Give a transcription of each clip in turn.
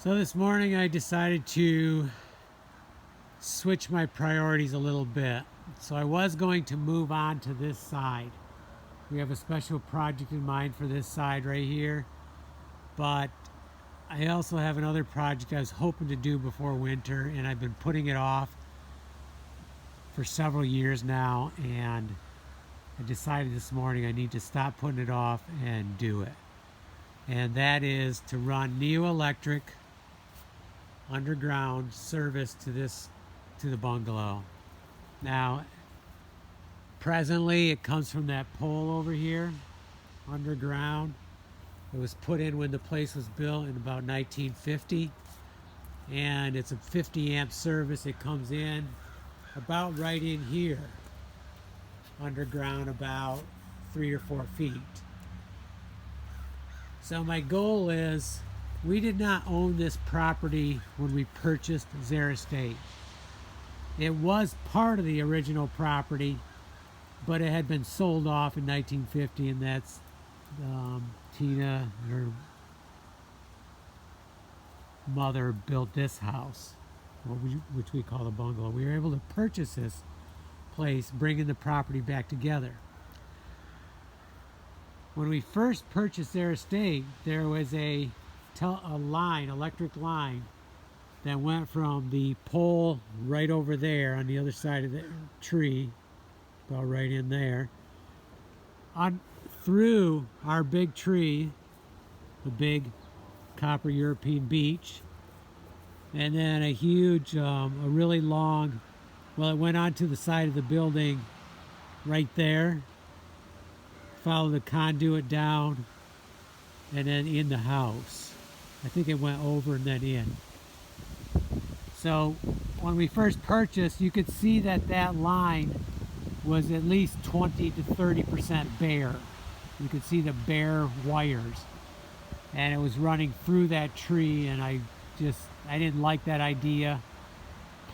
So this morning I decided to switch my priorities a little bit. So I was going to move on to this side. We have a special project in mind for this side right here, but I also have another project I was hoping to do before winter, and I've been putting it off for several years now, and I decided this morning I need to stop putting it off and do it. And that is to run Neo Electric underground service to the bungalow. Now presently it comes from that pole over here underground. It was put in when the place was built in about 1950, and it's a 50 amp service. It comes in about right in here underground, about 3 or 4 feet. So my goal is, we did not own this property when we purchased Zehr Estate. It was part of the original property, but it had been sold off in 1950, and that's Tina, her mother, built this house, which we call the bungalow. We were able to purchase this place, bringing the property back together. When we first purchased their estate, there was a electric line that went from the pole right over there on the other side of the tree, about right in there, on through our big tree, the big copper European beech, and then a huge, a really long, well, it went onto the side of the building right there, followed the conduit down, and then in the house. I think it went over and then in. So when we first purchased, you could see that that line was at least 20 to 30% bare. You could see the bare wires, and it was running through that tree, and I didn't like that idea.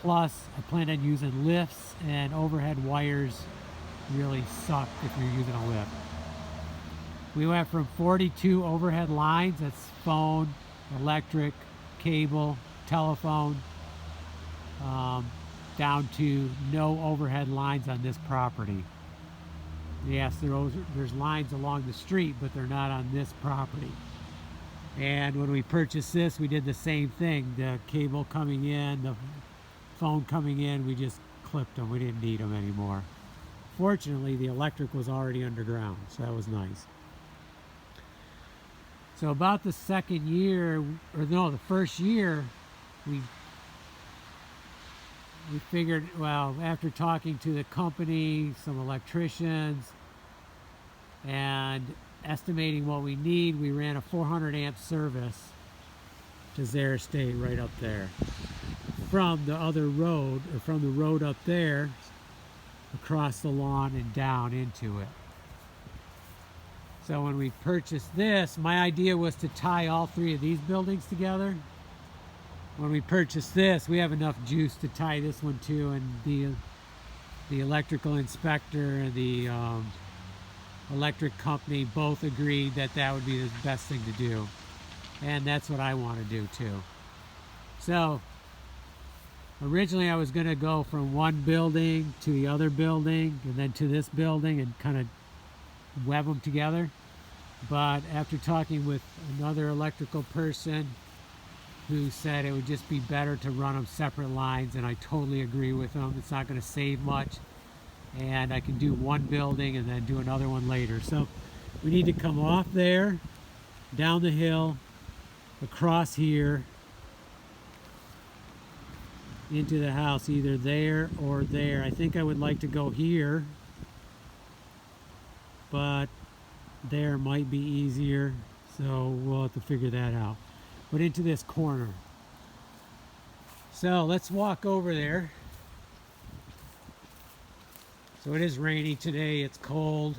Plus, I planned on using lifts, and overhead wires really suck if you're using a lift. We went from 42 overhead lines, that's phone, electric, cable, telephone, down to no overhead lines on this property. Yes, there's lines along the street, but they're not on this property. And when we purchased this, we did the same thing. The cable coming in, the phone coming in, we just clipped them. We didn't need them anymore. Fortunately, the electric was already underground, so that was nice. So about the second year, or no, the first year, we figured, well, after talking to the company, some electricians, and estimating what we need, we ran a 400 amp service to Zehr Estate right up there. From the other road, or from the road up there, across the lawn and down into it. So when we purchased this, my idea was to tie all 3 of these buildings together. When we purchased this, we have enough juice to tie this one too, and the electrical inspector and the electric company both agreed that that would be the best thing to do, and that's what I want to do too. So originally I was going to go from one building to the other building and then to this building and kind of web them together, but after talking with another electrical person who said it would just be better to run them separate lines, and I totally agree with them. It's not going to save much, and I can do one building and then do another one later. So we need to come off there, down the hill, across here, into the house, either there or there. I think I would like to go here, but there might be easier, so we'll have to figure that out. But into this corner. So let's walk over there. So it is rainy today, it's cold,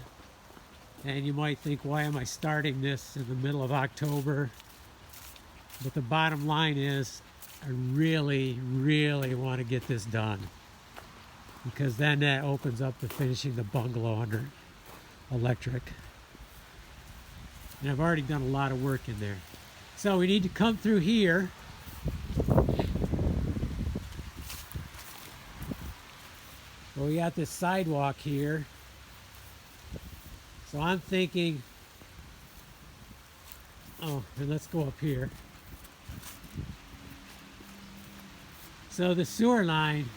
and you might think, why am I starting this in the middle of October? But the bottom line is, I really, really want to get this done, because then that opens up to finishing the bungalow under electric. And I've already done a lot of work in there. So we need to come through here But we got this sidewalk here. So I'm thinking, oh, and let's go up here. So the sewer line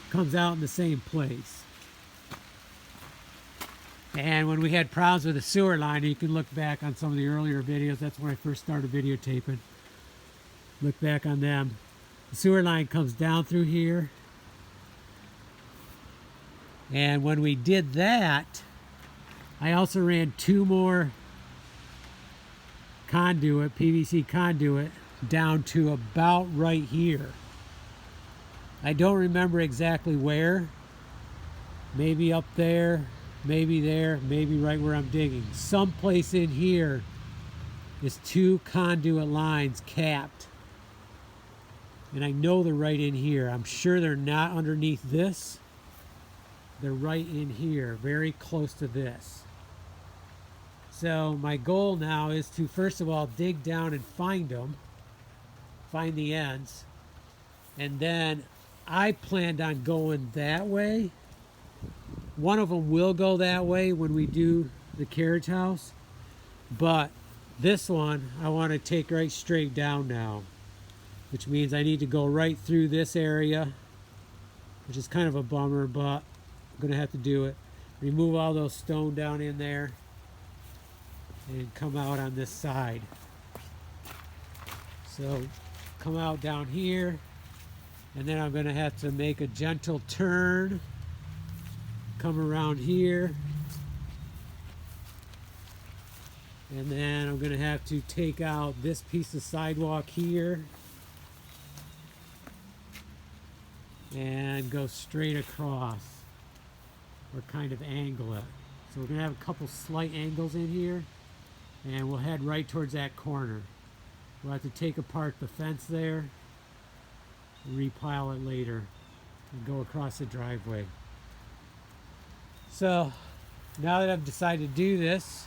comes out in the same place. And when we had problems with the sewer line, you can look back on some of the earlier videos. That's when I first started videotaping. Look back on them. The sewer line comes down through here. And when we did that, I also ran 2 more conduit, PVC conduit, down to about right here. I don't remember exactly where. Maybe up there, maybe there, maybe right where I'm digging. Someplace in here is 2 conduit lines capped. And I know they're right in here. I'm sure they're not underneath this. They're right in here, very close to this. So my goal now is to, first of all, dig down and find them, find the ends, and then I planned on going that way. One of them will go that way when we do the carriage house, but this one I want to take right straight down now, which means I need to go right through this area, which is kind of a bummer, but I'm going to have to do it. Remove all those stone down in there and come out on this side. So come out down here, and then I'm going to have to make a gentle turn, come around here, and then I'm going to have to take out this piece of sidewalk here and go straight across, or kind of angle it. So we're going to have a couple slight angles in here, and we'll head right towards that corner. We'll have to take apart the fence there, repile it later, and go across the driveway. So now that I've decided to do this,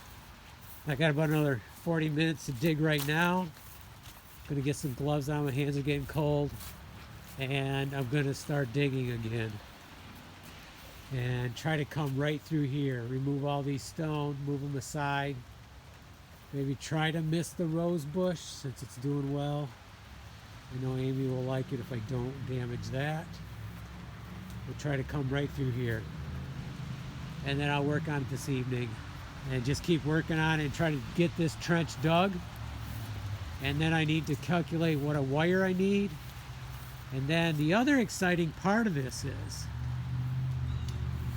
I got about another 40 minutes to dig right now. I'm gonna get some gloves on, my hands are getting cold, and I'm gonna start digging again. And try to come right through here, remove all these stones, move them aside. Maybe try to miss the rose bush since it's doing well. I know Amy will like it if I don't damage that. We'll try to come right through here. And then I'll work on it this evening. And just keep working on it and try to get this trench dug. And then I need to calculate what a wire I need. And then the other exciting part of this is,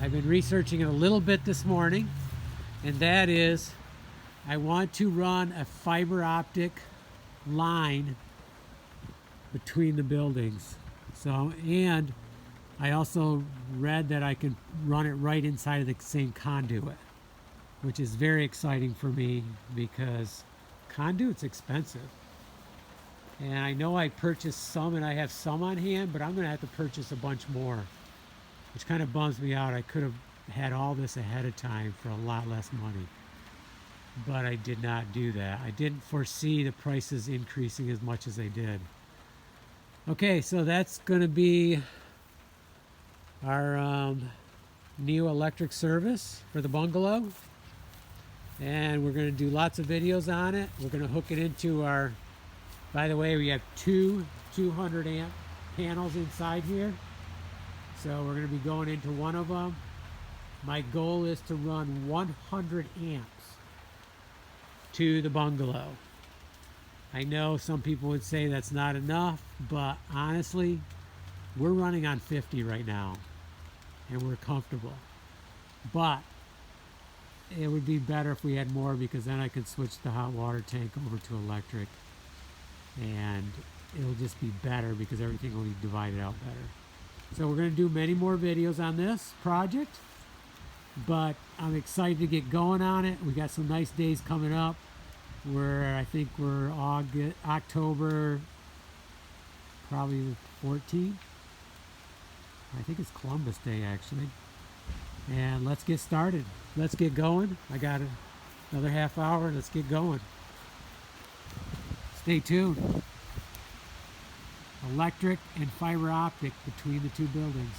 I've been researching it a little bit this morning, and that is I want to run a fiber optic line between the buildings. So, and I also read that I can run it right inside of the same conduit, which is very exciting for me because conduit's expensive. And I know I purchased some and I have some on hand, but I'm going to have to purchase a bunch more, which kind of bums me out. I could have had all this ahead of time for a lot less money, but I did not do that. I didn't foresee the prices increasing as much as they did. Okay, so that's going to be our new electric service for the bungalow. And we're going to do lots of videos on it. We're going to hook it into our, by the way, we have 2 200 amp panels inside here. So we're going to be going into one of them. My goal is to run 100 amps to the bungalow. I know some people would say that's not enough, but honestly, we're running on 50 right now, and we're comfortable. But it would be better if we had more, because then I could switch the hot water tank over to electric, and it'll just be better because everything will be divided out better. So we're going to do many more videos on this project, but I'm excited to get going on it. We got some nice days coming up. I think we're October, probably the 14th. I think it's Columbus Day, actually. And let's get started. Let's get going. I got another half hour. Let's get going. Stay tuned. Electric and fiber optic between the 2 buildings.